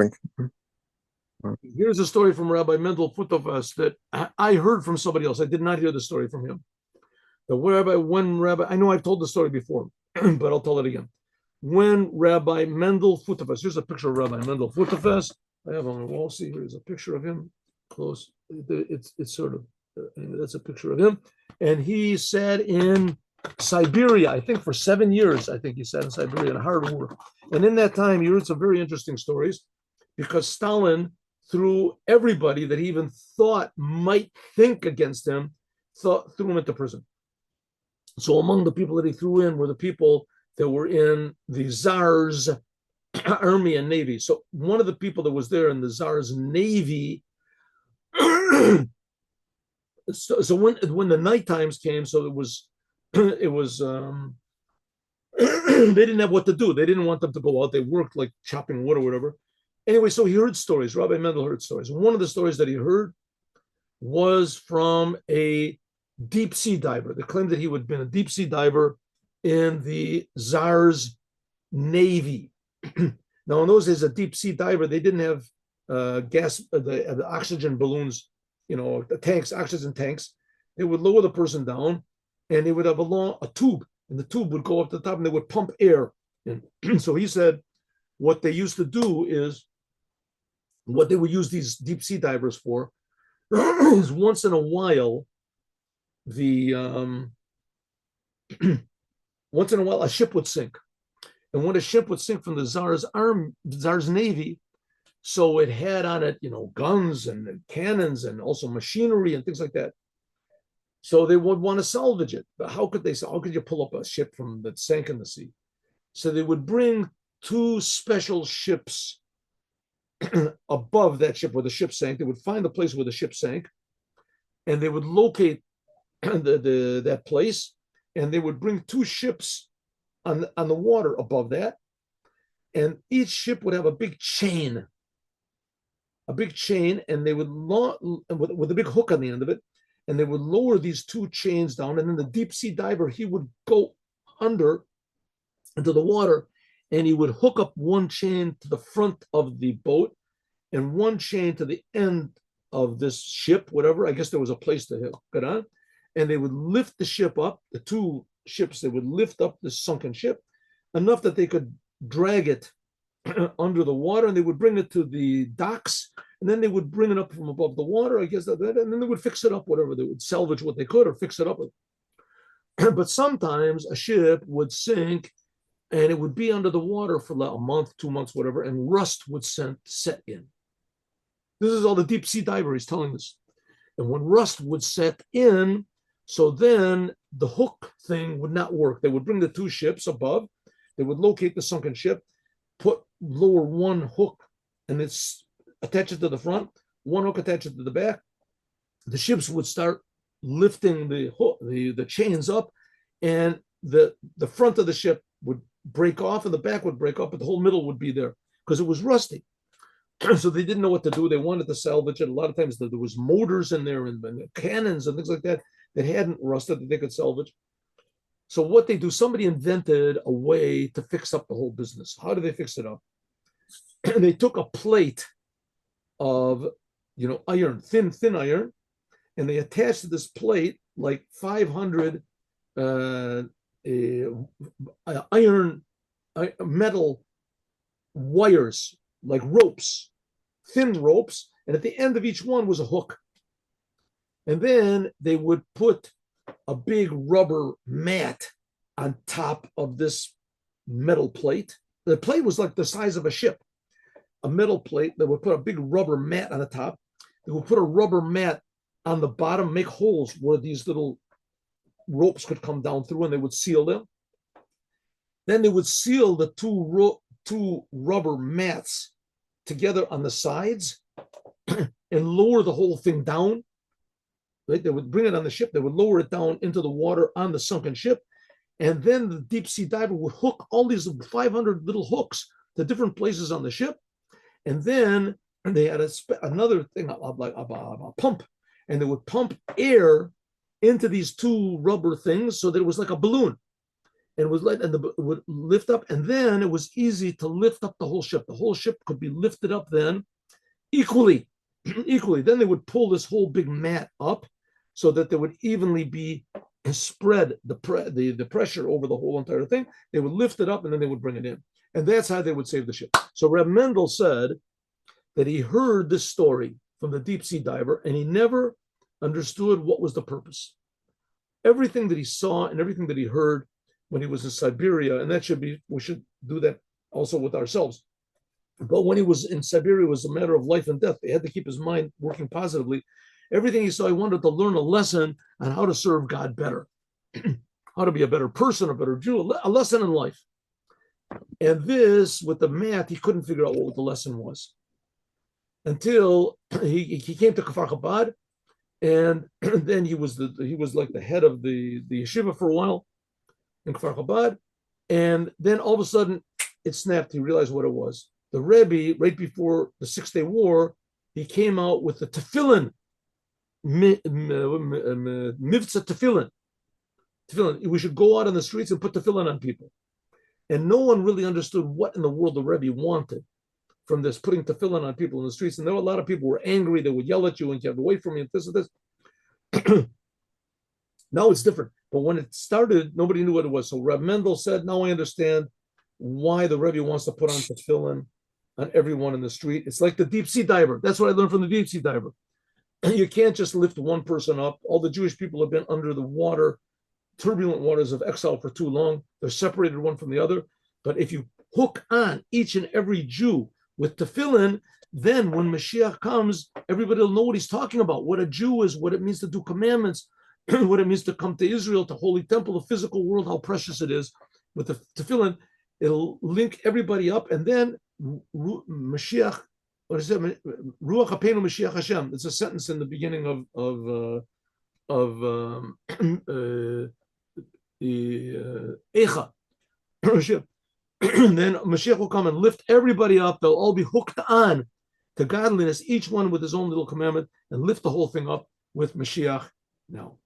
recording. Here's a story from Rabbi Mendel Futovas that I heard from somebody else. I did not hear the story from him. I know I've told the story before, but I'll tell it again. When Rabbi Mendel Futovas, here's a picture of Rabbi Mendel Futovas. I have on the wall. See, here's a picture of him close. It's sort of that's a picture of him, and he sat in Siberia, I think, for 7 years. I think he sat in Siberia in hard work, and in that time, he heard some very interesting stories because Stalin threw everybody that he even thought might think against him, threw him into prison. So among the people that he threw in were the people that were in the Tsar's army and navy. So one of the people that was there in the Tsar's navy, so when the night times came, so they didn't have what to do. They didn't want them to go out. They worked like chopping wood or whatever. Anyway, so he heard stories. Rabbi Mendel heard stories. One of the stories that he heard was from a deep sea diver that claimed that he had been a deep sea diver in the Tsar's navy. Now, in those days, a deep sea diver, they didn't have the oxygen balloons, the tanks, oxygen tanks. They would lower the person down, and they would have a tube, and the tube would go up to the top, and they would pump air in. So he said, what they used to do is, what they would use these deep sea divers for is once in a while, a ship would sink. And when a ship would sink from the Tsar's navy, so it had on it, guns and cannons and also machinery and things like that. So they would want to salvage it. But how could you pull up a ship that sank in the sea? So they would bring 2 special ships above that ship where the ship sank. They would find the place where the ship sank, and they would locate that place, and they would bring 2 ships on the water above that, and each ship would have a big chain, and they would with a big hook on the end of it, and they would lower these 2 chains down, and then the deep sea diver, he would go under into the water, and he would hook up one chain to the front of the boat and one chain to the end of this ship, whatever. I guess there was a place to hook it on. And they would lift the ship up, the 2 ships, they would lift up the sunken ship enough that they could drag it under the water, and they would bring it to the docks, and then they would bring it up from above the water, I guess, and then they would fix it up, whatever. They would salvage what they could or fix it up. But sometimes a ship would sink, and it would be under the water for like a month, 2 months, whatever, and rust would set in. This is all the deep sea diver is telling us. And when rust would set in, so then the hook thing would not work. They would bring the 2 ships above, they would locate the sunken ship, lower one hook, and it's attach it to the front, one hook attach it to the back. The ships would start lifting the chains up, and the front of the ship would break off and the back would break off, but the whole middle would be there because it was rusty. So they didn't know what to do. They wanted to salvage it. A lot of times there was motors in there and cannons and things like that hadn't rusted that they could salvage. So what they do, somebody invented a way to fix up the whole business. How do they fix it up? They took a plate of iron, thin iron, and they attached to this plate like 500 iron metal wires, like ropes, thin ropes, and at the end of each one was a hook. And then they would put a big rubber mat on top of this metal plate. The plate was like the size of a ship, a metal plate. They would put a big rubber mat on the top. They would put a rubber mat on the bottom, make holes where these little ropes could come down through, and they would seal them. Then they would seal the 2 rubber mats together on the sides and lower the whole thing down. Right? They would bring it on the ship. They would lower it down into the water on the sunken ship. And then the deep sea diver would hook all these 500 little hooks to different places on the ship. And then they had another thing, like a pump. And they would pump air into these 2 rubber things so that it was like a balloon. and was let, and it would lift up, and then it was easy to lift up the whole ship. The whole ship could be lifted up then equally, equally. Then they would pull this whole big mat up so that there would evenly be spread the pressure over the whole entire thing. They would lift it up and then they would bring it in. And that's how they would save the ship. So Rav Mendel said that he heard this story from the deep sea diver and he never understood what was the purpose. Everything that he saw and everything that he heard when he was in Siberia, and that should be, we should do that also with ourselves. But when he was in Siberia, it was a matter of life and death. He had to keep his mind working positively. Everything he saw, he wanted to learn a lesson on how to serve God better, how to be a better person, a better Jew, a lesson in life. And this, with the math, he couldn't figure out what the lesson was until he came to Kfar Chabad, and then he was like the head of the yeshiva for a while in Kfar Chabad, and then all of a sudden it snapped. He realized what it was. The Rebbe, right before the 6-Day War, he came out with the tefillin, mivtza tefillin. We should go out on the streets and put tefillin on people. And no one really understood what in the world the Rebbe wanted from this, putting tefillin on people in the streets. And there were a lot of people who were angry. They would yell at you and you have to wait for me and this and this. Now it's different. But when it started, nobody knew what it was. So Rav Mendel said, now I understand why the Rebbe wants to put on tefillin on everyone in the street. It's like the deep sea diver. That's what I learned from the deep sea diver. You can't just lift one person up. All the Jewish people have been under the water, turbulent waters of exile for too long. They're separated one from the other. But if you hook on each and every Jew with tefillin, then when Mashiach comes, everybody will know what he's talking about, what a Jew is, what it means to do commandments, what it means to come to Israel, to Holy Temple, the physical world, how precious it is. With the tefillin, it'll link everybody up, and then Mashiach, what is it? Ruach Hapeinu Mashiach Hashem. It's a sentence in the beginning of Eicha. Then Mashiach will come and lift everybody up. They'll all be hooked on to godliness, each one with his own little commandment, and lift the whole thing up with Mashiach now.